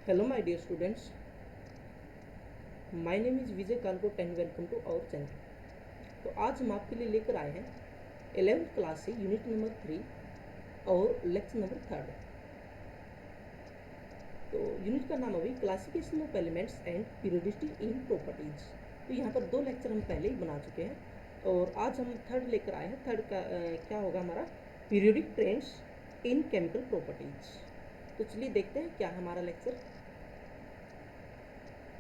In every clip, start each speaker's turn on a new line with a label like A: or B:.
A: Hello my dear students, my name is Vijay Kalkot and welcome to our channel। तो आज हम आपके लिए लेकर आए हैं 11th क्लास से यूनिट नंबर 3 और लेक्चर नंबर 3। तो यूनिट का नाम अभी classification of elements and periodicity in properties. तो यहाँ पर 2 लेक्चर हम पहले ही बना चुके हैं और आज हम 3rd लेकर आए हैं। 3rd का क्या होगा हमारा, periodic trends in chemical properties. तो चलिए देखते हैं क्या हमारा लेक्चर।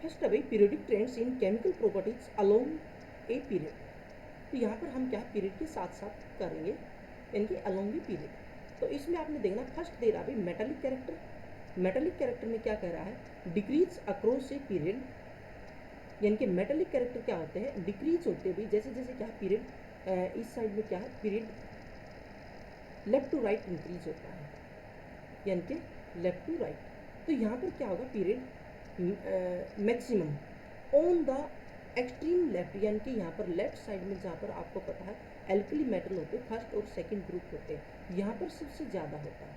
A: फर्स्ट अभी periodic trends in chemical properties along a period. तो यहाँ पर हम क्या पीरियड के साथ साथ करेंगे, यानी कि अलोंग ए पीरियड। तो इसमें आपने देखना फर्स्ट दे रहा है मेटालिक कैरेक्टर। मेटालिक कैरेक्टर में क्या कह रहा है, डिक्रीज अक्रॉस ए पीरियड। यानी कि मेटालिक कैरेक्टर क्या होते हैं, डिक्रीज होते भी जैसे जैसे क्या पीरियड इस साइड में क्या है, period left to right increase होता है, यानी कि लेफ्ट टू राइट। तो यहाँ पर क्या होगा, period maximum on the extreme left, यानी कि यहाँ पर लेफ्ट साइड में जहाँ पर आपको पता है एल्कली मेटल होते हैं, फर्स्ट और सेकंड ग्रुप होते हैं, यहाँ पर सबसे ज़्यादा होता है,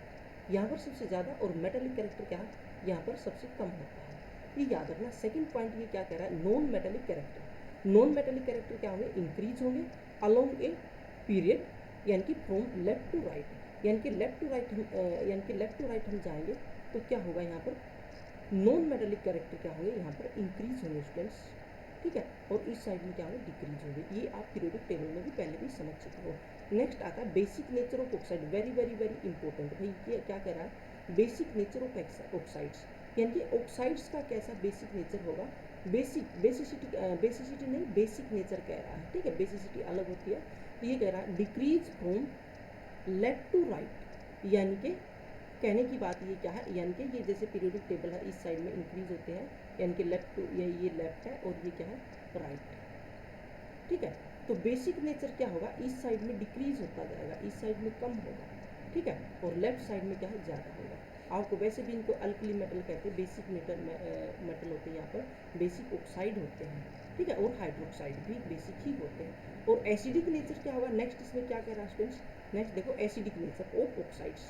A: यहाँ पर सबसे ज़्यादा। और मेटालिक कैरेक्टर क्या है, यहाँ पर सबसे कम होता है। ये याद रखना। सेकंड पॉइंट ये क्या कह रहा है, non metallic character. Non metallic character क्या होंगे, इंक्रीज होंगे अलोंग ए पीरियड, यानी कि फ्रॉम लेफ्ट टू राइट। यानी कि लेफ्ट टू राइट हम जाएंगे तो क्या होगा, यहाँ पर नॉन मेटालिक कैरेक्टर क्या होंगे, यहाँ पर इंक्रीज होंगे स्टूडेंट्स, ठीक है। और इस साइड में क्या होंगे, डिक्रीज होंगे। ये आप पीरियोडिक टेबल में भी पहले भी समझ चुके हो। नेक्स्ट आता है basic nature of oxide. Very very very important भाई, ये क्या कह रहा है, बेसिक नेचर ऑफ ऑक्साइड्स, यानी कि ऑक्साइड्स का कैसा बेसिक नेचर होगा। बेसिसिटी नहीं, बेसिक नेचर कह रहा है, ठीक है। बेसिसिटी अलग होती है। तो ये कह रहा है decrease from left to right, यानी कि कहने की बात ये क्या है, यानी कि ये जैसे पीरियोडिक टेबल है, इस साइड में इंक्रीज होते हैं, यानी कि लेफ्ट टू, ये लेफ्ट है और ये क्या है, राइट, ठीक है। तो बेसिक नेचर क्या होगा, इस साइड में डिक्रीज होता जाएगा, इस साइड में कम होगा, ठीक है। और लेफ्ट साइड में क्या है, ज़्यादा होगा। आपको वैसे भी इनको अल्कली मेटल कहते हैं, बेसिक मेटल होते हैं, यहाँ पर बेसिक ऑक्साइड होते हैं, ठीक है। और हाइड्रोक्साइड भी बेसिक ही होते हैं। और एसिडिक नेचर क्या होगा, नेक्स्ट इसमें क्या कह रहा है स्टूडेंट्स, नेक्स्ट देखो एसिडिक नेचर ऑफ ऑक्साइड्स।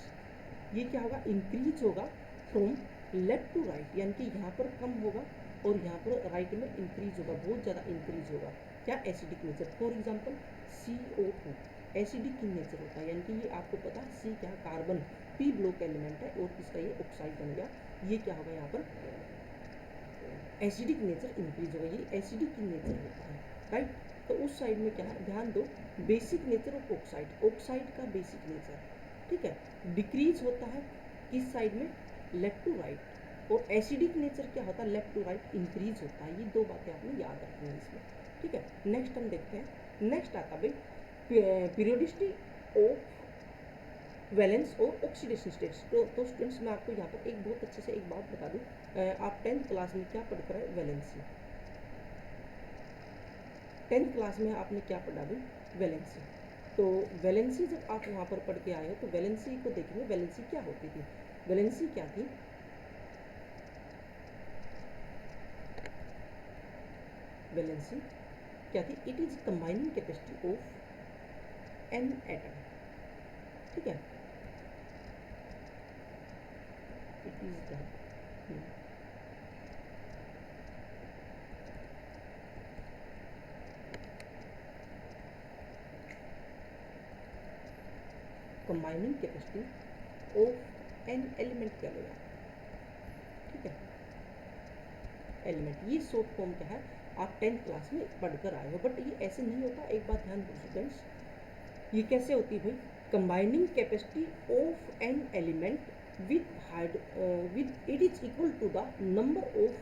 A: ये क्या होगा, इंक्रीज होगा फ्रॉम लेफ्ट टू राइट, यानी कि यहाँ पर कम होगा और यहाँ पर राइट में इंक्रीज होगा, बहुत ज़्यादा इंक्रीज होगा। क्या, acidic nature. For example CO2 acidic in nature होता है, यानी कि ये आपको पता है सी क्या, कार्बन P ब्लॉक एलिमेंट है और इसका ये ऑक्साइड बन गया। ये क्या होगा, यहाँ पर एसिडिक नेचर इंक्रीज होगा, ये एसिडिक इन नेचर होता है, राइट। तो उस साइड में क्या है, ध्यान दो, basic nature of oxide, oxide का बेसिक नेचर, ठीक है, डिक्रीज होता है किस साइड में, लेफ्ट टू राइट। और एसिडिक नेचर क्या होता है, लेफ्ट टू राइट इंक्रीज होता है। ये दो बातें आपने याद रखनी है इसमें, ठीक है। नेक्स्ट हम देखते हैं, नेक्स्ट आता भाई पीरियोडिसिटी ऑफ वैलेंस और ऑक्सीडेशन स्टेट्स। तो स्टूडेंट्स मैं आपको यहाँ पर एक बहुत अच्छे से एक बात बता दूँ, आप 10th क्लास में क्या पढ़ कर आए, वैलेंसी। 10th क्लास में आपने क्या पढ़ा भाई, वैलेंसी। तो वैलेंसी जब आप वहाँ पर पढ़ के आए हो तो वैलेंसी को देखेंगे, वैलेंसी क्या होती थी। वैलेंसी क्या थी, वैलेंसी क्या थी, it is combining capacity of an atom, ठीक है। It is the combining capacity of an element क्या लेगा, ठीक है, एलिमेंट। ये शॉर्ट फॉर्म क्या है, आप 10th क्लास में पढ़कर आए हो, बट ये ऐसे नहीं होता। एक बात ध्यान दो स्टूडेंट्स, ये कैसे होती है भाई, combining capacity of an element with it is equal to the number of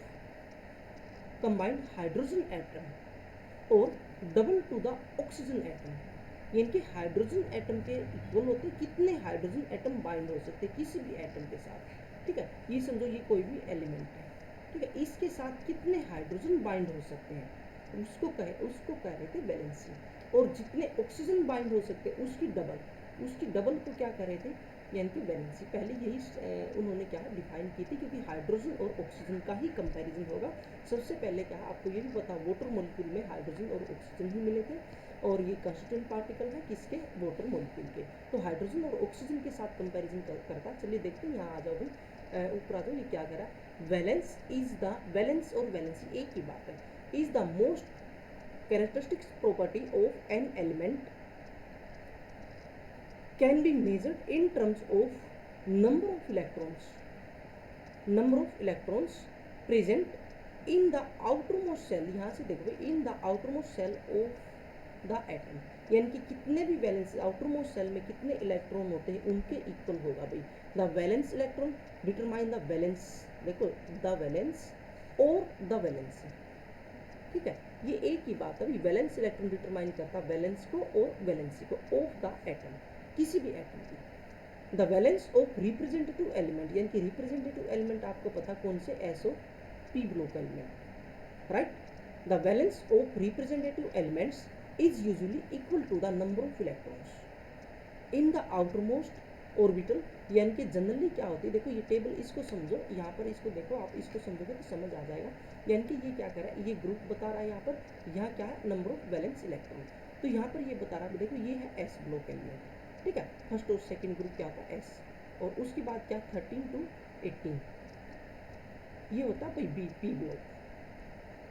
A: combined hydrogen atom और double to the oxygen atom. यानी कि हाइड्रोजन एटम के इक्वल होते हैं, कितने हाइड्रोजन एटम बाइंड हो सकते हैं किसी भी एटम के साथ, ठीक है। ये समझो ये कोई भी एलिमेंट है, ठीक है, इसके साथ कितने हाइड्रोजन बाइंड हो सकते हैं, उसको कह रहे थे वैलेंसी। और जितने ऑक्सीजन बाइंड हो सकते हैं उसकी डबल को क्या कह रहे थे, यानी कि वैलेंसी। पहले यही उन्होंने क्या डिफाइन की थी, क्योंकि हाइड्रोजन और ऑक्सीजन का ही कंपैरिजन होगा। सबसे पहले क्या, आपको ये भी पता, वाटर मॉलिक्यूल में हाइड्रोजन और ऑक्सीजन ही मिले थे, और ये कंस्टिट्यूएंट पार्टिकल है किसके, वाटर मॉलिक्यूल के। तो हाइड्रोजन और ऑक्सीजन के साथ कंपैरिजन करता। चलिए देखते हैं, यहाँ आ जाओ भाई, ऊपर आ जाओ, ये क्या कह रहा है, वैलेंस इज द, वैलेंस और वैलेंसी एक ही बात है, is the most characteristics property of an element can be measured in terms of number of electrons, number of electrons present in the outermost shell, यहाँ से देखो in the outermost shell of the atom, यानी कि कितने भी valence outermost cell में कितने electron होते हैं उनके इक्वल होगा भाई। The valence electron determine the valence, देखो द वैलेंस और द वैलेंसी, ठीक है, ये एक ही बात है, वैलेंस इलेक्ट्रॉन डिटरमाइन करता वैलेंस को और वैलेंसी को ऑफ द एटम, किसी भी एटम की। The valence of representative element, यानी कि रिप्रेजेंटेटिव एलिमेंट आपको पता कौन से, s or p block element, right. The valence of representative elements is usually equal to the number of electrons in the outermost orbital, यानी कि जनरली क्या होती है, देखो ये टेबल इसको समझो, यहाँ पर इसको देखो, आप इसको समझोगे तो समझ आ जाएगा, यानी कि ये क्या कर रहा है, ये ग्रुप बता रहा है यहाँ पर, यहाँ क्या है, नंबर ऑफ वैलेंस इलेक्ट्रॉन, तो यहाँ पर ये बता रहा है, देखो ये है एस ब्लॉक एलिमेंट, ठीक है, फर्स्ट और सेकंड ग्रुप क्या होता है एस, और उसके बाद क्या 13 to 18 ये होता है भाई बी पी ब्लॉक,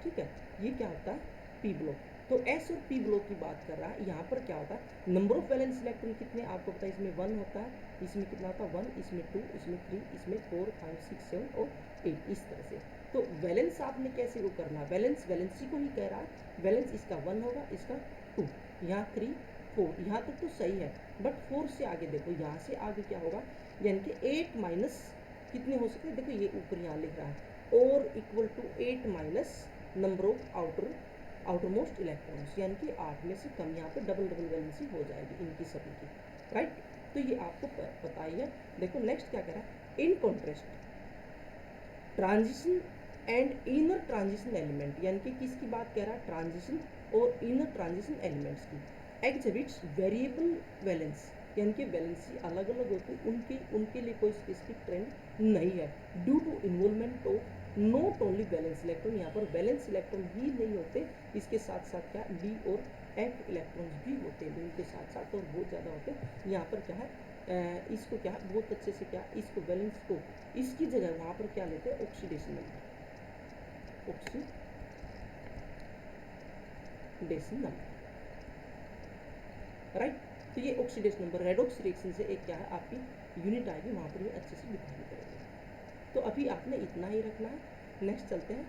A: ठीक है, ये क्या होता है पी ब्लॉक। तो एस और पी ब्लॉक की बात कर रहा है, यहाँ पर क्या होता है, नंबर ऑफ वैलेंस इलेक्ट्रॉन कितने आपको पता है, इसमें 1 होता है, इसमें कितना होता है 1, इसमें 2, इसमें 3, इसमें 4, 5, 6, 7 और 8, इस तरह से। तो वैलेंस आपने कैसे वो करना है, वैलेंस वैलेंसी को ही कह रहा है, वैलेंस इसका 1 होगा, इसका 2, यहाँ 3, 4, यहाँ तक तो सही है, बट 4 से आगे देखो, यहाँ से आगे क्या होगा, यानी कि 8 माइनस कितने हो सकते हैं, देखो ये ऊपर यहाँ लिख रहा है, और equal to 8 minus number of outermost electrons, यानी कि 8 में से कम, यहाँ पे डबल डबल वैलेंसी हो जाएगी इनकी सभी की, राइट। तो ये आपको पता ही है। देखो नेक्स्ट क्या कह रहा है, in contrast transition and inner transition element, यानी कि किसकी बात कह रहा है, ट्रांजिशन और इनर ट्रांजिशन एलिमेंट्स की, एग्जिबिट्स वेरिएबल वैलेंस, यानी कि वैलेंसी अलग अलग होती है, उनके लिए कोई स्पेसिफिक ट्रेंड नहीं है, due to involvement of not only valence electron, यहाँ पर वैलेंस इलेक्ट्रॉन ही नहीं होते, इसके साथ साथ क्या डी और एफ इलेक्ट्रॉन्स भी होते हैं उनके साथ साथ, और बहुत ज़्यादा होते हैं। यहाँ पर क्या है, इसको क्या है बहुत अच्छे से क्या, इसको वैलेंस को इसकी जगह वहाँ पर क्या लेते हैं, oxidation number, oxidation number, right. तो ये ऑक्सीडेशन नंबर रेडॉक्स रिएक्शन से एक क्या है आपकी यूनिट आएगी, वहाँ पर ये अच्छे से डिफाइन करेंगे। तो अभी आपने इतना ही रखना है, नेक्स्ट चलते हैं।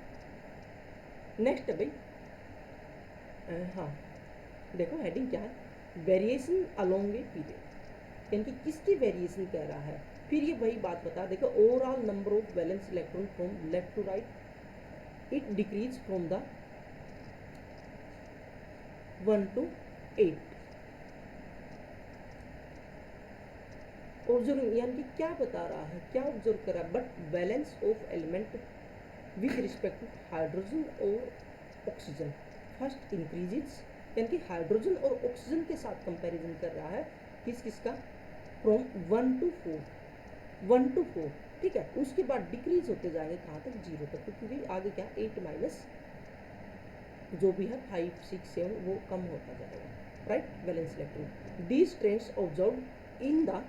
A: नेक्स्ट है भाई हाँ देखो हेडिंग क्या है, वेरिएशन अलोंग ए पीरियड, यानी कि किसकी वेरिएशन कह रहा है, फिर ये वही बात बता, देखो overall number of valence electron from left to right, it decrease from the 1 to 8, observe, यानी कि क्या बता रहा है, क्या ऑब्जर्व कर रहा है, but valence of element with respect to hydrogen और ऑक्सीजन फर्स्ट इंक्रीजेज, यानी कि हाइड्रोजन और ऑक्सीजन के साथ कंपैरिजन कर रहा है, किसका, फ्रॉम 1 to 4, ठीक है, उसके बाद डिक्रीज होते जाएंगे कहाँ तक, 0 तक, क्योंकि आगे क्या 8 माइनस जो भी है 5, 6, 7 वो कम होता जाएगा, right. Valence electron these trends observed in the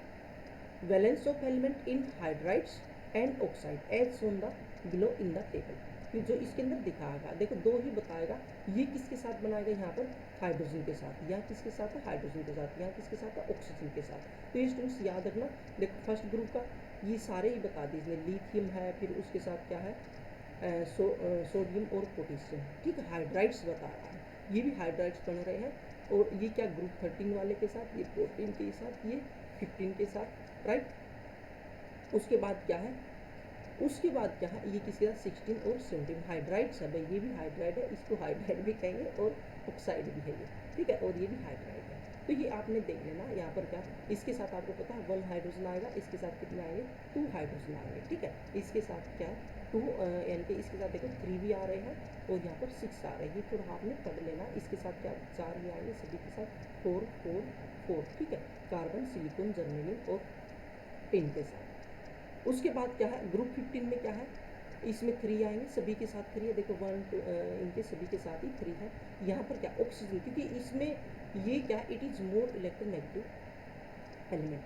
A: valence of element in hydrides and oxide as shown the below in the table, कि जो इसके अंदर दिखाएगा, देखो दो ही बताएगा, ये किसके साथ बनाएगा, यहाँ पर हाइड्रोजन के साथ, यहाँ किसके साथ है हाइड्रोजन के साथ, यहाँ किसके साथ है ऑक्सीजन के साथ। तो ये स्टूडेंट्स याद रखना, देखो फर्स्ट ग्रुप का ये सारे ही बता दीजिए, लिथियम है, फिर उसके साथ क्या है सोडियम और पोटेशियम, ठीक है, हाइड्राइड्स बता रहा है, ये भी हाइड्राइड्स बन रहे हैं, और ये क्या ग्रुप 13 वाले के साथ, ये 14 के साथ, ये 15 के साथ, राइट। उसके बाद क्या है, उसके बाद क्या है, ये किसके साथ 16 और 17 हाइड्राइड्स है भाई, ये भी हाइड्राइड है, इसको हाइड्राइड भी कहेंगे और ऑक्साइड भी है ये, ठीक है, और ये भी हाइड्राइड है। तो ये आपने देख लेना, यहाँ पर क्या इसके साथ आपको पता है 1 हाइड्रोजन आएगा, इसके साथ कितने आएंगे 2 हाइड्रोजन आएंगे, ठीक है, इसके साथ क्या है 2, यानी कि इसके साथ देखो 3 भी आ रहे हैं, और यहाँ पर 6 आ रहे हैं, ये थोड़ा आपने पढ़ लेना, इसके साथ क्या 4 भी आएंगे, सभी के साथ 4, 4, 4, ठीक है, कार्बन, सिलिकॉन, जर्मेनियम और टिन के साथ। उसके बाद क्या है ग्रुप 15 में क्या है, इसमें 3 आएंगे, सभी के साथ 3 है, देखो 1 2 इनके सभी के साथ ही 3 है। यहाँ पर क्या ऑक्सीजन, क्योंकि इसमें ये क्या it is more electronegative element,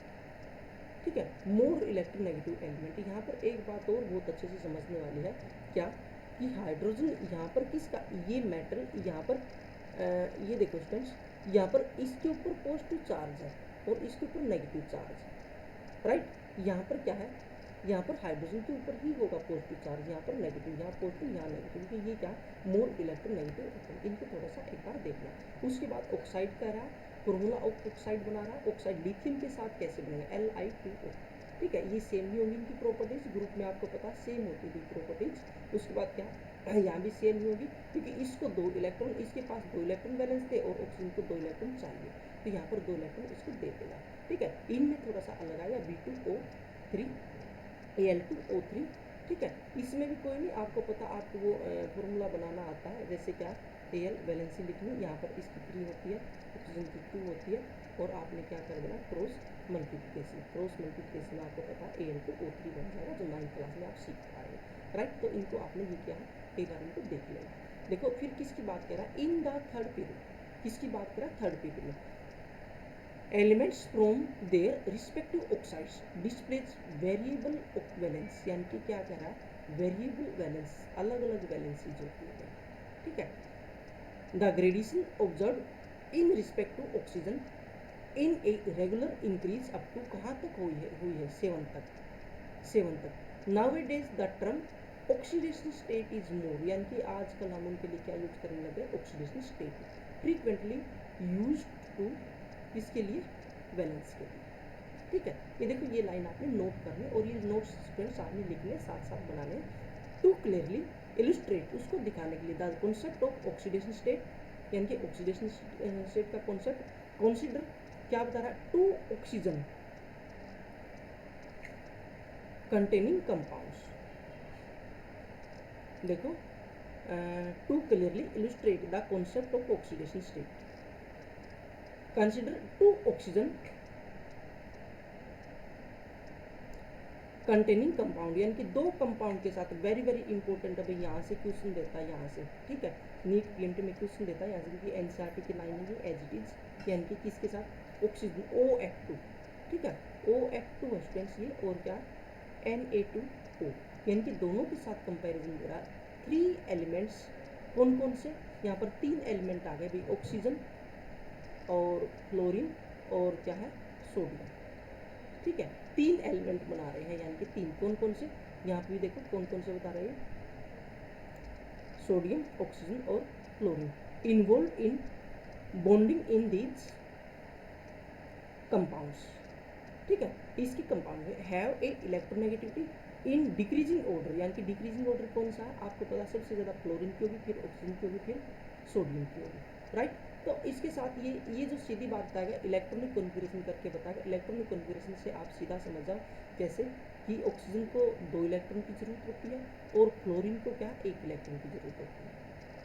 A: ठीक है, मोर इलेक्ट्रोनेगेटिव एलिमेंट। यहाँ पर एक बात और बहुत अच्छे से समझने वाली है, क्या कि हाइड्रोजन यहाँ पर किसका, ये मेटल यहाँ पर ये देखो स्टूडेंट्स, यहाँ पर इसके ऊपर पॉजिटिव चार्ज है और इसके ऊपर नेगेटिव चार्ज है, राइट। यहाँ पर क्या है, यहाँ पर हाइड्रोजन के ऊपर ही होगा पॉजिटिव चार्ज, यहाँ पर नेगेटिव, यहाँ पॉजिटिव यहाँ नेगेटिव, कि ये क्या मोर इलेक्ट्रोनेगेटिव। इनको थोड़ा सा एक बार देखना। उसके बाद ऑक्साइड कह रहा है, फॉर्मूला ऑफ ऑक्साइड बना रहा है। ऑक्साइड लिथियम के साथ कैसे बनेगा, Li2O, ठीक है। ये सेम ही होंगी इनकी प्रॉपर्टीज, ग्रुप में आपको पता सेम होती थी प्रॉपर्टीज। उसके बाद क्या, यहाँ भी सेम ही होगी, क्योंकि इसको 2 इलेक्ट्रॉन, इसके पास 2 इलेक्ट्रॉन बैलेंस थे और ऑक्सीजन को 2 इलेक्ट्रॉन चाहिए, तो यहाँ पर 2 इलेक्ट्रॉन इसको दे देगा, ठीक है। इनमें थोड़ा सा अलग आएगा, B2O3 Al2O3, ठीक है। इसमें भी कोई नहीं, आपको पता, आपको वो फॉर्मूला बनाना आता है, जैसे क्या Al वैलेंसी लिखनी, यहाँ पर इसकी 3 होती है, ऑक्सीजन की 2 होती है, और आपने क्या कर देना, क्रॉस मल्टीप्लिकेशन आपको पता है Al2O3 बन जाएगा, जो 9th क्लास में आप सीख पाएंगे, राइट। तो इनको आपने ये क्या है, एक बार इनको देख लेना। देखो फिर किसकी बात कर रहा है, इन द थर्ड पीरियड, किसकी बात कर रहा है, थर्ड पीरियड में, elements from their respective oxides displays variable valence, यानी कि क्या कह रहा है, वेरिएबल वैलेंस, अलग अलग वैलेंसी जो होती है, ठीक है। The gradation observe in respect to oxygen in a regular increase up to कहाँ तक हुई है 7 तक। Now it is the term oxidation state is more, यानी कि आजकल हम उनके लिए क्या यूज करने लगे, oxidation state, frequently use to, किसके लिए, वैलेंस के लिए, ठीक है। ये देखो, ये लाइन आपने नोट करनी, और ये नोट्स स्टूडेंट्स आपने लिखने साथ साथ बनाने, टू क्लियरली इलस्ट्रेट, उसको दिखाने के लिए, the concept of oxidation state, यानी कि ऑक्सीडेशन स्टेट का कॉन्सेप्ट, कंसीडर क्या बता रहा है, टू ऑक्सीजन कंटेनिंग कंपाउंड्स, देखो, to clearly illustrate the concept of oxidation state, consider two oxygen containing compound, यानी कि 2 कंपाउंड के साथ, वेरी वेरी इंपॉर्टेंट है भाई, यहाँ से क्वेश्चन देता है, यहाँ से, ठीक है, नीट पीएमटी में क्वेश्चन देता है, यहाँ से कि एनसीईआरटी की लाइन है एज इट इज, यानी कि किसके साथ, ऑक्सीजन OH2, ठीक है, OH2 स्टूडेंट्स ये, और क्या Na2O, यानी कि दोनों के साथ कंपैरिजन दे रहा है। 3 एलिमेंट्स, कौन कौन से, यहाँ पर 3 एलिमेंट आ गए भाई, ऑक्सीजन और फ्लोरीन और क्या है, सोडियम, ठीक है। 3 एलिमेंट बना रहे हैं, यानी कि 3, कौन कौन से, यहाँ पे भी देखो कौन कौन से बता रहे हैं, सोडियम, ऑक्सीजन और fluorine, involve in bonding in these compounds, ठीक है। इसकी कंपाउंड में have a electronegativity in decreasing order, यानी कि डिक्रीजिंग ऑर्डर कौन सा है, आपको पता, सबसे ज़्यादा फ्लोरीन की होगी, फिर ऑक्सीजन की होगी, फिर सोडियम की होगी, राइट। तो इसके साथ ये जो सीधी बात बताएगा, इलेक्ट्रॉनिक कॉन्फ़िगरेशन करके बताएगा। इलेक्ट्रॉनिक कॉन्फ़िगरेशन से आप सीधा समझ जाओ कैसे, कि ऑक्सीजन को 2 इलेक्ट्रॉन की जरूरत होती है, और फ्लोरीन को क्या 1 इलेक्ट्रॉन की जरूरत होती है,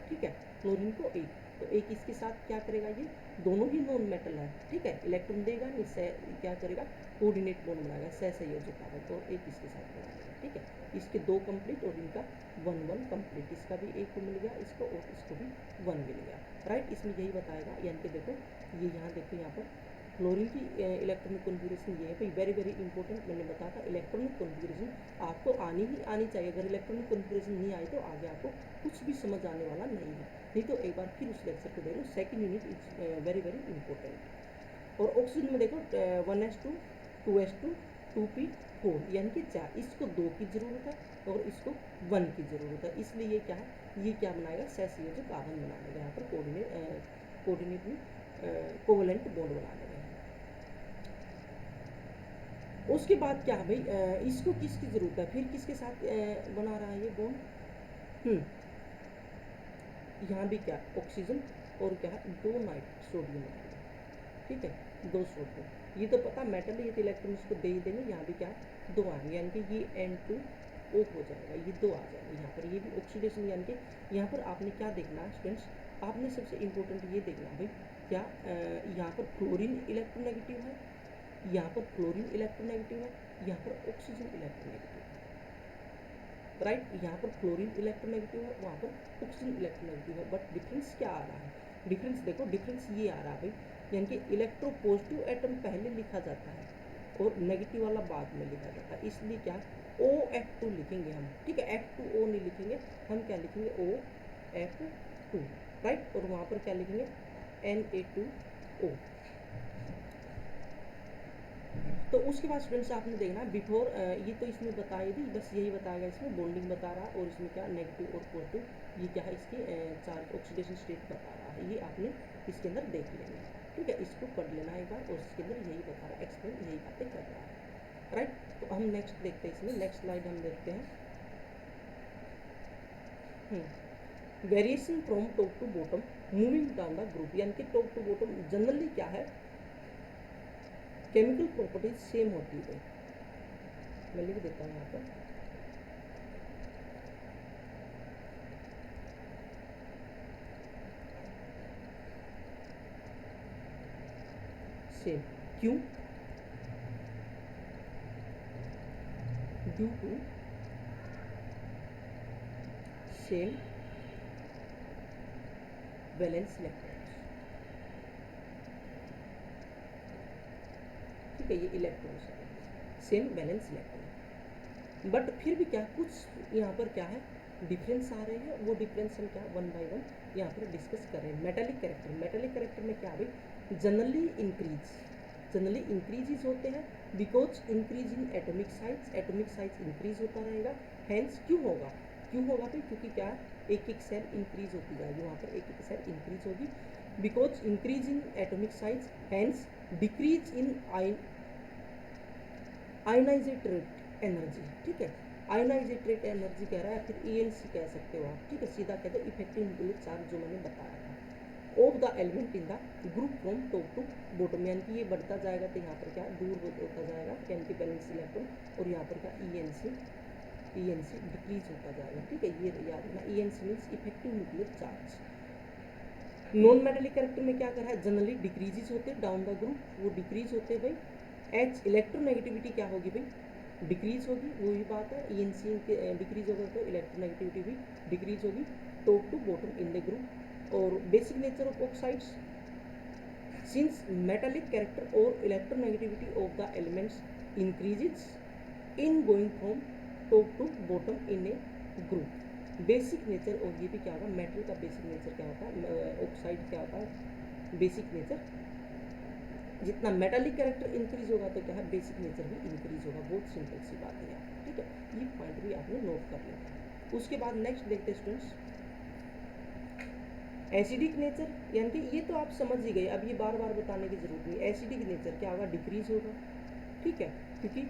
A: ठीक है, फ्लोरीन को 1, तो एक इसके साथ क्या करेगा, ये दोनों ही नॉन मेटल है, ठीक है, इलेक्ट्रॉन देगा नहीं, क्या करेगा, कोऑर्डिनेट बॉन्ड बनाएगा, सहसंयोजक कारक, तो एक इसके साथ बना देगा, ठीक है। इसके 2 कंप्लीट, और इनका 1 कंप्लीट, इसका भी 1 मिल गया इसको, और इसको भी 1 मिल गया, राइट। इसमें यही बताएगा, यानी कि देखो, ये यहाँ देखो, यहाँ पर फ्लोरीन की इलेक्ट्रॉनिक कॉन्फ़िगरेशन ये है भाई, वेरी वेरी इंपॉर्टेंट, मैंने बताया था, इलेक्ट्रॉनिक कॉन्फ़िगरेशन आपको आनी ही आनी चाहिए, अगर इलेक्ट्रॉनिक कॉन्फ़िगरेशन नहीं आई तो आगे आपको कुछ भी समझ आने वाला नहीं है, नहीं तो एक बार फिर उस लेक्चर को देख लो, second unit is very very important. और ऑक्सीजन में देखो 1s2 2s2 2p4, यानी कि 4, इसको 2 की ज़रूरत है और इसको 1 की ज़रूरत है, इसलिए ये क्या है, ये क्या बनाएगा, सहसंयोजक आबंध बना देगा, यहाँ पर कोऑर्डिनेट में कोवलेंट बॉन्ड बना देगा। उसके बाद क्या है भाई, इसको किसकी ज़रूरत है, फिर किसके साथ बना रहा है ये बॉन्ड, यहाँ भी क्या, ऑक्सीजन और क्या है, 2 सोडियम, ठीक है, 2 सोडियम, ये तो पता मेटल, ये तो इलेक्ट्रॉन इसको दे ही देंगे, यहाँ भी क्या 2 आएंगे, यानी कि ये N2O हो जाएगा, ये 2 आ जाएगा यहाँ पर, ये भी ऑक्सीडेशन, यानी कि यहाँ पर आपने क्या देखना है स्टूडेंट्स, आपने सबसे इम्पोर्टेंट ये देखना भाई, क्या यहाँ पर फ्लोरीन इलेक्ट्रोनेगेटिव है, यहाँ पर फ्लोरीन इलेक्ट्रोनेगेटिव है, यहाँ पर ऑक्सीजन इलेक्ट्रोनेगेटिव है, राइट। यहाँ पर फ्लोरीन इलेक्ट्रोनेगेटिव है, वहाँ पर ऑक्सीजन इलेक्ट्रोनेगेटिव है, बट डिफरेंस क्या आ रहा है, डिफरेंस देखो, डिफरेंस ये आ रहा है भाई, यानी कि इलेक्ट्रोपॉजिटिव एटम पहले लिखा जाता है, और नेगेटिव वाला बाद में लिखा जाता है, इसलिए क्या OF2 लिखेंगे हम, ठीक है। F2O नहीं लिखेंगे, हम क्या लिखेंगे OF2, राइट। और वहाँ पर क्या लिखेंगे Na2O। तो उसके बाद स्टूडेंट्स आपने देखना बिफोर, ये तो इसमें बताई दी, बस यही बताएगा, इसमें बॉन्डिंग बता रहा है और इसमें क्या नेगेटिव और पॉजिटिव ये क्या है इसकी चार्ज ऑक्सीडेशन स्टेट बता रहा है, ये आपने इसके अंदर देख लेंगे, ठीक है। इसको पढ़ लेना एक बार, और इसके अंदर यही बता रहा है, एक्सप्लेन यही बातें कर रहा है, राइट। तो हम नेक्स्ट देखते हैं, इसमें नेक्स्ट स्लाइड हम देखते हैं। Variation from top to bottom moving down the group, यानी कि टॉप टू बॉटम जनरली क्या है केमिकल प्रॉपर्टीज सेम होती है। मैं लिख देता हूँ यहाँ पर, सेम, क्यों? Due to same valence electrons, ठीक है, ये इलेक्ट्रॉन्स है, सेम वैलेंस इलेक्ट्रॉन। बट फिर भी क्या कुछ यहाँ पर क्या है डिफरेंस आ रहे हैं, वो डिफरेंस हम क्या वन बाय वन यहाँ पर डिस्कस कर रहे हैं। मेटालिक कैरेक्टर में क्या भाई जनरली इंक्रीजेज होते हैं, because increase in atomic size increase होता रहेगा। हैंस क्यों होगा भाई, क्योंकि क्या एक सेल इंक्रीज होती जाएगी, वहाँ पर एक सेल इंक्रीज होगी, because increase in atomic size, hence decrease in ionization energy, ठीक है। आयोनाइजेटेड एनर्जी कह रहा है, फिर ENC कह सकते हो आप, ठीक है, सीधा कहते हैं इफेक्टिव न्यूक्लियर चार्ज जो मैंने बताया था of the element in the group from top to bottom, यानी कि ये बढ़ता जाएगा तो यहाँ पर क्या दूर होता जाएगा, यानी कि बैलेंस इलेक्ट्रॉन, और यहाँ पर क्या ENC डिक्रीज होता जाएगा, ठीक है। ये याद रखना, ENC means effective nuclear charge. Non metallic character में क्या कर रहा है जनरली डिक्रीजेज होते हैं डाउन द ग्रुप, वो डिक्रीज होते हैं भाई। H इलेक्ट्रोनेगेटिविटी क्या होगी भाई डिक्रीज होगी, वही बात है, ENC डिक्रीज होगा तो इलेक्ट्रोनेगेटिविटी भी डिक्रीज होगी top to bottom in the group. और basic nature of oxides, since metallic character और electronegativity of the elements increases in going from top to bottom in a group. Basic nature, और ये भी क्या होगा metal का basic nature क्या होता है, ऑक्साइड क्या होता है बेसिक नेचर, जितना मेटालिक कैरेक्टर इंक्रीज होगा तो क्या है बेसिक नेचर भी इंक्रीज होगा, बहुत सिंपल सी बात है यहाँ, ठीक है। ये पॉइंट भी आपने नोट कर लिया। उसके बाद नेक्स्ट देखते हैं स्टूडेंट्स एसिडिक नेचर, यानी कि ये तो आप समझ ही गए, अब ये बार बार बताने की जरूरत नहीं। एसिडिक नेचर क्या होगा डिक्रीज होगा, ठीक है, क्योंकि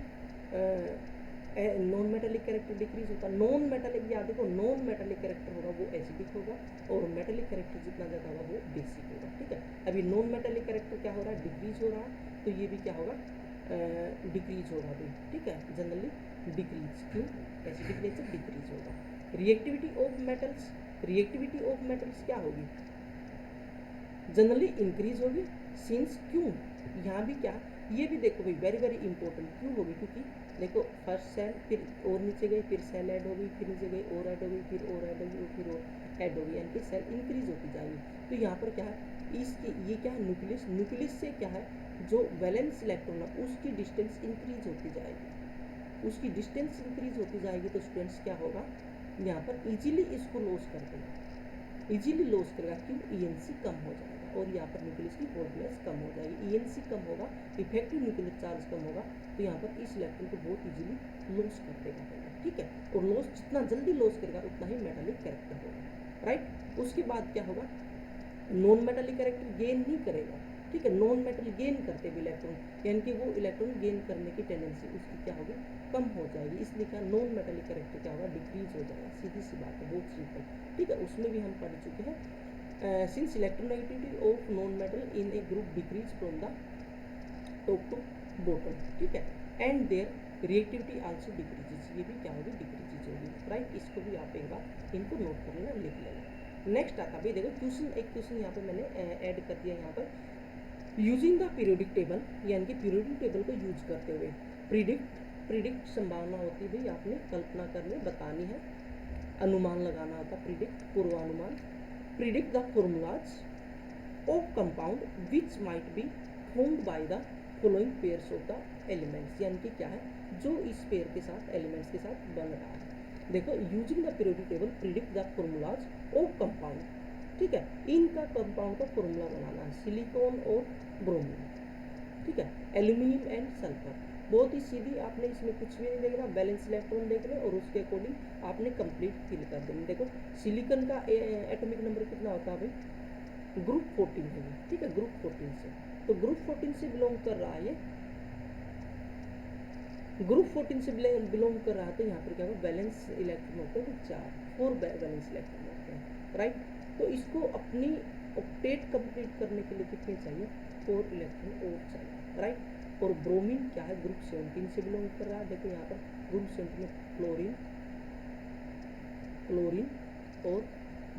A: नॉन मेटालिक कैरेक्टर डिक्रीज होता है। नॉन मेटालिक याद देखो, नॉन मेटालिक कैरेक्टर होगा वो एसिडिक होगा, और मेटालिक कैरेक्टर जितना ज़्यादा होगा वो बेसिक होगा, ठीक है। अभी नॉन मेटालिक कैरेक्टर क्या हो रहा है डिक्रीज हो रहा है, तो ये भी क्या होगा डिक्रीज होगा भी, ठीक है, जनरली डिक्रीज, क्यों एसिडिक नेचर डिक्रीज होगा। रिएक्टिविटी ऑफ मेटल्स क्या होगी जनरली इंक्रीज होगी, सिंस क्यों यहाँ भी क्या ये भी देखो भाई वेरी वेरी इंपॉर्टेंट, क्यों होगी क्योंकि देखो फर्स्ट सेल फिर और नीचे गई, फिर सेल ऐड होगी, फिर नीचे गई और ऐड होगी, फिर और ऐड होगी, फिर और ऐड होगी, यानी कि सेल इंक्रीज होती जाएगी। तो यहाँ पर क्या है इसकी ये क्या है न्यूक्लियस से क्या है जो वैलेंस इलेक्ट्रॉन है उसकी डिस्टेंस इंक्रीज होती जाएगी, उसकी डिस्टेंस इंक्रीज होती जाएगी, तो स्टूडेंट्स क्या होगा यहाँ पर इजीली इसको लॉस कर देगा, इजीली लॉस करेगा, क्यों ENC कम हो जाएगा, और यहाँ पर न्यूक्लियस की बोल्डनेस कम हो जाएगी, ENC कम होगा, इफेक्टिव न्यूक्लियर चार्ज कम होगा, तो यहाँ पर इस इलेक्ट्रॉन को बहुत इजीली लॉस कर देगा, ठीक है। और लॉस जितना जल्दी लॉस करेगा उतना ही मेटालिक कैरेक्टर होगा, राइट। उसके बाद क्या होगा नॉन मेटालिक कैरेक्टर गेन नहीं करेगा, ठीक है। नॉन मेटल गेन करते भी इलेक्ट्रॉन, यानी कि वो इलेक्ट्रॉन गेन करने की टेंडेंसी उसकी क्या होगी कम हो जाएगी, इसलिए क्या नॉन मेटालिक कैरेक्टर क्या होगा डिक्रीज हो जाएगा, सीधी सी बात है, बहुत सिंपल, ठीक है। उसमें भी हम पढ़ चुके हैं, since electronegativity of non metal in a group decrease from the top to bottom, ठीक है, and their reactivity also decreases, ये भी क्या होगी डिक्रीजेज होगी, राइट। इसको भी आप एक बार इनको नोट कर लेना, लिख लेना। नेक्स्ट आता भाई देखो क्वेश्चन, एक क्वेश्चन यहाँ पे मैंने ऐड कर दिया यहाँ पर, यूजिंग द पीरियोडिक टेबल, यानी कि पीरियोडिक टेबल को यूज करते हुए प्रिडिक्ट संभावना होती है भाई आपने कल्पना करनी बतानी है, अनुमान लगाना होता, प्रिडिक्ट पूर्वानुमान, predict the formulas of compound which might be formed by the following pairs of the elements, यानी कि क्या है जो इस पेयर के साथ एलिमेंट्स के साथ बन रहा है। देखो using the periodic table predict the formulas of compound, ठीक है, इनका कंपाउंड का फॉर्मूला बनाना है, सिलिकॉन और ब्रोमीन, ठीक है, एल्यूमिनियम एंड सल्फर। बहुत ही सीधी, आपने इसमें कुछ भी नहीं देखना, बैलेंस इलेक्ट्रॉन देखने और उसके अकॉर्डिंग आपने कंप्लीट फिल कर देना। देखो सिलिकॉन का एटॉमिक नंबर कितना होता है भाई, ग्रुप 14 है ये, ठीक है, ग्रुप 14 से, तो ग्रुप 14 से बिलोंग कर रहा है ये, ग्रुप 14 से बिलोंग कर रहा है, तो यहाँ पर क्या होगा, बैलेंस इलेक्ट्रॉन होते हैं 4, 4 बैलेंस इलेक्ट्रॉन होते हैं, राइट। तो इसको अपनी ऑक्टेट कंप्लीट करने के लिए कितने चाहिए, 4 इलेक्ट्रॉन और चाहिए, राइट। और ब्रोमीन क्या है, ग्रुप 17 से बिलोंग कर रहा है। देखो यहाँ पर ग्रुप 17 में क्लोरीन, क्लोरीन और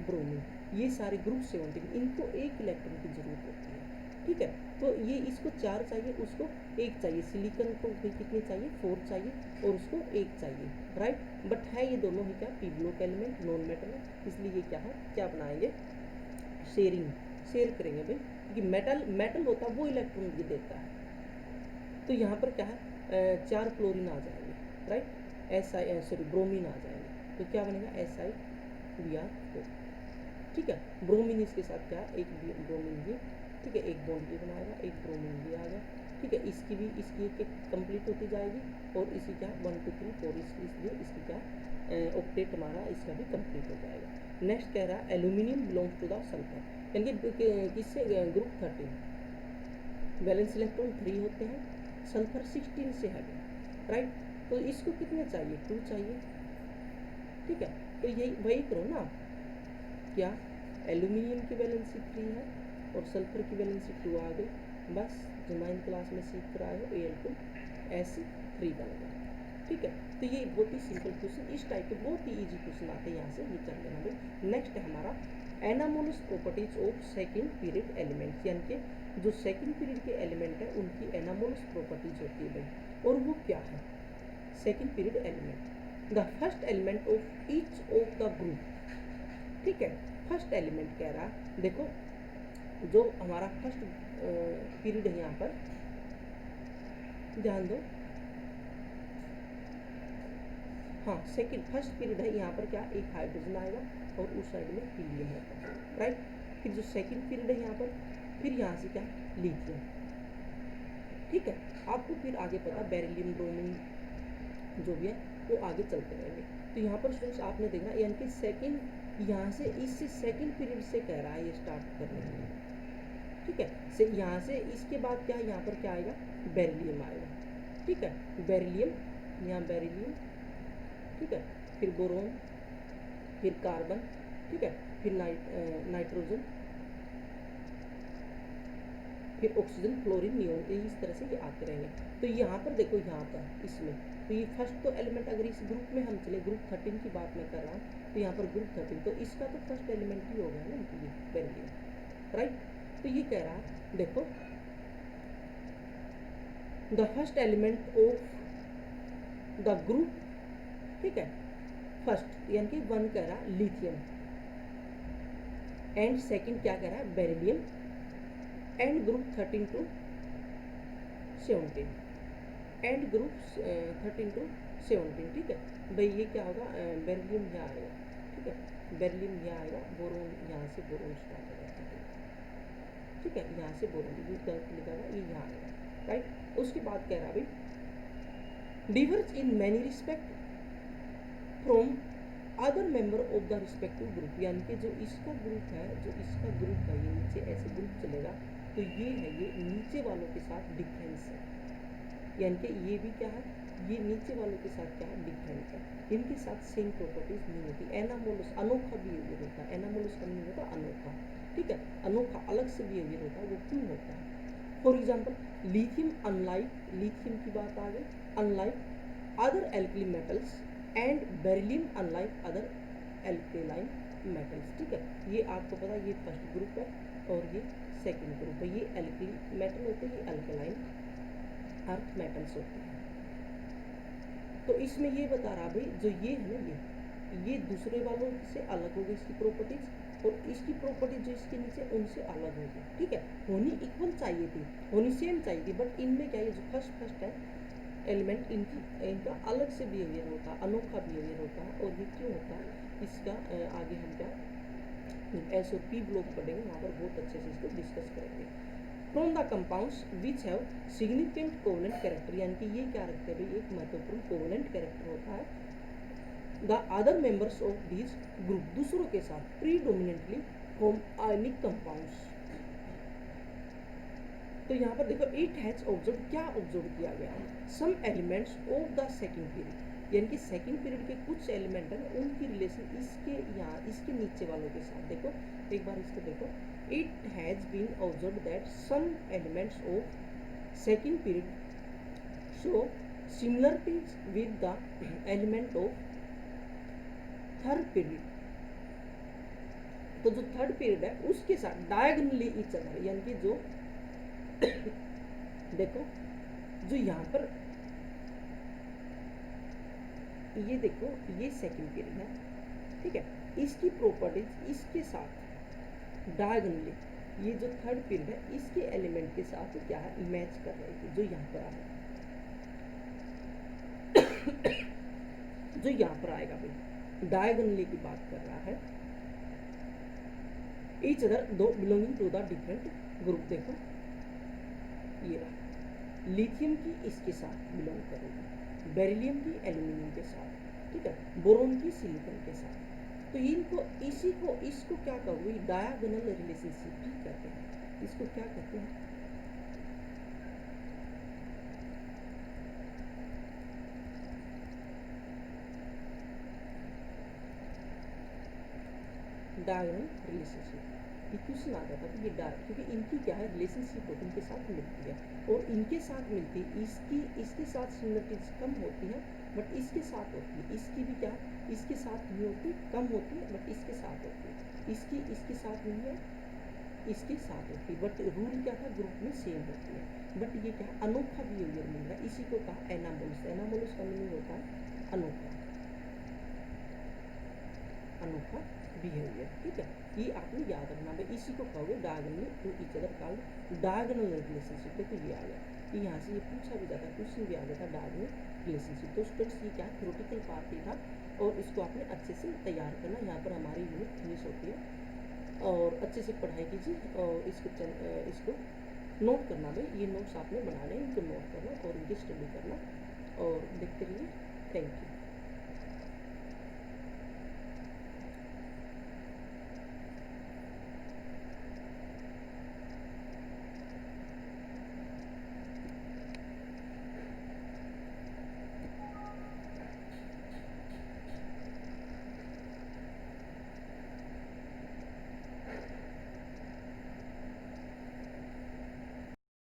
A: ब्रोमीन, ये सारे ग्रुप 17, इनको 1 इलेक्ट्रॉन की जरूरत होती है, ठीक है। तो ये इसको 4 चाहिए, उसको 1 चाहिए, सिलिकॉन को भी कितने चाहिए, 4 चाहिए और उसको 1 चाहिए, राइट। बट है ये दोनों ही क्या, P block element, non metal है, इसलिए ये क्या है, क्या बनाएंगे, शेयरिंग, शेयर करेंगे भाई, क्योंकि मेटल होता है वो इलेक्ट्रॉन भी देता है। तो यहाँ पर क्या है, 4 क्लोरीन आ जाएंगे, राइट, सॉरी ब्रोमीन आ जाएंगे, तो क्या बनेगा SiBr4, ठीक है। ब्रोमीन इसके साथ क्या है, एक ब्रोमीन भी, ठीक है, एक बॉन्ड भी बनाएगा, एक ब्रोमीन भी आ गया, ठीक है। इसकी भी, इसकी एक कंप्लीट होती जाएगी और इसी क्या 1 2 3 4, इसलिए इसकी क्या ऑक्टेट हमारा इसका भी कंप्लीट हो जाएगा। नेक्स्ट कह रहा है aluminium belongs to the sulphur, यानी कि किससे, ग्रुप 13, बैलेंस इलेक्ट्रॉन 3 होते हैं, सल्फर 16 से है, राइट। तो इसको कितने चाहिए, 2 चाहिए, ठीक है। तो यही वही करो ना, क्या एल्यूमिनियम की वैलेंसी 3 है और सल्फर की वैलेंसी 2 आ गई, बस जो 9th क्लास में सीख कर आए हो Al2S3 बन गया, ठीक है। तो ये बहुत ही सिंपल क्वेश्चन, इस टाइप के बहुत ही इजी क्वेश्चन आते हैं, यहाँ से ये कर लेना भाई। नेक्स्ट है हमारा anomalous properties of second period elements, यानी कि जो सेकेंड पीरियड के एलिमेंट है उनकी एनामोलस प्रॉपर्टीज होती है भाई, और वो क्या है, second period element, the first element of each of the group, ठीक है। फर्स्ट एलिमेंट कह रहा है, देखो जो हमारा फर्स्ट पीरियड है, यहाँ पर ध्यान दो, हाँ सेकंड फर्स्ट पीरियड है, यहाँ पर क्या एक हाइड्रोजन आएगा और उस साइड में हीलियम होगा, राइट। फिर जो सेकंड पीरियड है यहाँ पर, फिर यहाँ से क्या लिथियम, ठीक है। आपको फिर आगे पता बेरिलियम, ब्रोमीन जो भी है वो आगे चलते रहेंगे। तो यहाँ पर स्टूडेंट्स आपने देखना, यानी कि सेकंड, यहाँ से इससे सेकंड पीरियड से कह रहा है ये स्टार्ट करने के लिए, ठीक है। से यहाँ से इसके बाद क्या है, यहाँ पर क्या आएगा, बेरिलियम आएगा, ठीक है, बेरिलियम, यहाँ बेरिलियम, ठीक है, फिर बोरोन, फिर कार्बन, ठीक है, फिर नाइट्रोजन, फिर ऑक्सीजन, फ्लोरीन, नियोन, इस तरह से ये आते रहेंगे। तो यहाँ पर देखो, यहाँ पर इसमें तो ये फर्स्ट तो एलिमेंट, अगर इस ग्रुप में हम चले, ग्रुप 13 की बात मैं कर रहा हूँ, तो यहाँ पर ग्रुप 13, तो इसका तो फर्स्ट एलिमेंट ही हो गया ना, ये बेरिलियम, राइट। तो ये कह रहा है, देखो the first element of the group, ठीक है, फर्स्ट यानी कि 1 कह रहा है लिथियम, एंड सेकंड क्या कह रहा है, beryllium, and group 13 to 17, and group 13 to 17, ठीक है भाई। ये क्या होगा, बेरिलियम यहाँ आएगा, ठीक है, बेरिलियम यहाँ आएगा, बोरोन यहाँ से बोरोन स्टार्ट हो जाता है, ठीक है, यहाँ से बोरोन, ये गलत लिखा हुआ, ये यहाँ आएगा, राइट। उसके बाद कह रहा है भाई Divers in many respect from other member of the respective group, यानी कि जो इसका ग्रुप है, जो इसका ग्रुप है, ये नीचे ऐसे ग्रुप चलेगा, तो ये है, ये नीचे वालों के साथ डिफरेंस है, यानी कि ये भी क्या है, ये नीचे वालों के साथ क्या है, डिफरेंट है, इनके साथ सेम प्रॉपर्टीज नहीं होती। एनामोलस अनोखा बिहेवियर होता है, एनामोलस का नहीं होता अनोखा, ठीक है, अनोखा अलग से बिहेवियर होता है, वो क्यों होता है। For example lithium, unlike, lithium की बात आ गई, unlike other alkali metals, and beryllium unlike other alkaline metals, ठीक है। ये आपको पता है, ये फर्स्ट ग्रुप है और ये सेकंड ग्रुप है, ये एल्कली मेटल होते हैं, ये अल्कलाइन अर्थ मेटल्स होते हैं। तो इसमें ये बता रहा भाई, जो ये है ना, ये दूसरे वालों से अलग हो गई इसकी प्रॉपर्टीज, और इसकी प्रॉपर्टी जो इसके नीचे उनसे अलग होगी, ठीक है। होनी इक्वल चाहिए थी, होनी सेम चाहिए थी, बट इनमें क्या है, जो फर्स्ट है एलिमेंट, इनका अलग से बिहेवियर होता है, अनोखा बिहेवियर होता है। और ये क्यों होता है, इसका आगे हम क्या एस और पी ब्लॉक पढ़ेंगे, वहाँ पर बहुत अच्छे से इसको डिस्कस करेंगे। From the compounds which have significant covalent character, यानी कि ये क्या रखते हैं भाई, एक महत्वपूर्ण कोवेलेंट कैरेक्टर होता है। The other members of this group, दूसरों के साथ प्रीडोमिनेंटली फ्रॉम आयनिक कंपाउंड्स। तो यहाँ पर देखो, इट हैज ऑब्जर्व, क्या ऑब्जर्व किया गया है, some elements of the second period, यानी कि सेकंड पीरियड के कुछ एलिमेंट हैं उनकी रिलेशन इसके यहाँ इसके नीचे वालों के साथ। देखो एक बार इसको देखो, it has been observe that some elements of second period show similarities with the element of third period. तो जो थर्ड पीरियड है उसके साथ डायगोनली ईच अदर, यानी कि जो देखो जो यहाँ पर ये देखो, ये सेकंड पीरियड है, ठीक है, इसकी प्रॉपर्टीज इसके साथ डायगोनली, ये जो थर्ड पीरियड है इसके एलिमेंट के साथ क्या है, मैच कर रही थी, जो यहाँ पर आएगा जो यहाँ पर आएगा भाई, डायगोनली की बात कर रहा है। Each other though belonging to the different group, देखो ये रहा, लिथियम की इसके साथ बिलोंग करेगी, बेरिलियम की एल्यूमिनियम के साथ, ठीक है, बोरोन की सिलिकॉन के साथ। तो इनको इसी को इसको क्या कहोगे, डायगोनल रिलेशनशिप भी कहते हैं, इसको क्या कहते हैं, डायगोनल रिलेशनशिप। ये क्वेश्चन आ जाता है, ये क्योंकि इनकी क्या है रिलेशनशिप होती है, इनके साथ मिलती है, और इनके साथ मिलती है, इसके साथ सिमिलरिटीज कम होती है, बट इसके साथ होती है, इसकी भी क्या इसके साथ नहीं होती, कम होती है, बट इसके साथ होती है, इसके साथ नहीं है, इसके साथ होती है, बट रूल क्या था, ग्रुप में सेम होती है। बट ये क्या अनोखा बिहेवियर मिल रहा है, इसी को कहा एनामोलस। एनामोलस का मीनिंग होता है अनोखा, अनोखा बिहेवियर, ठीक है। ये आपने याद रखना भाई, इसी को कहोगे diagonally to each other called diagonal relationship. देखो ये आ गया, कि यहाँ से ये पूछा भी जाता है, क्वेश्चन भी आ गया था डायगोनल रिलेशनशिप। तो स्टूडेंट्स ये क्या थ्योरेटिकल पार्ट ही था, और इसको आपने अच्छे से तैयार करना। यहाँ पर हमारी यूनिट फिनिश होती है, और अच्छे से पढ़ाई कीजिए, और इसको नोट करना भाई, ये नोट्स आपने बनाने, इनको नोट करना और इनकी स्टडी करना, और देखते रहिए। Thank you.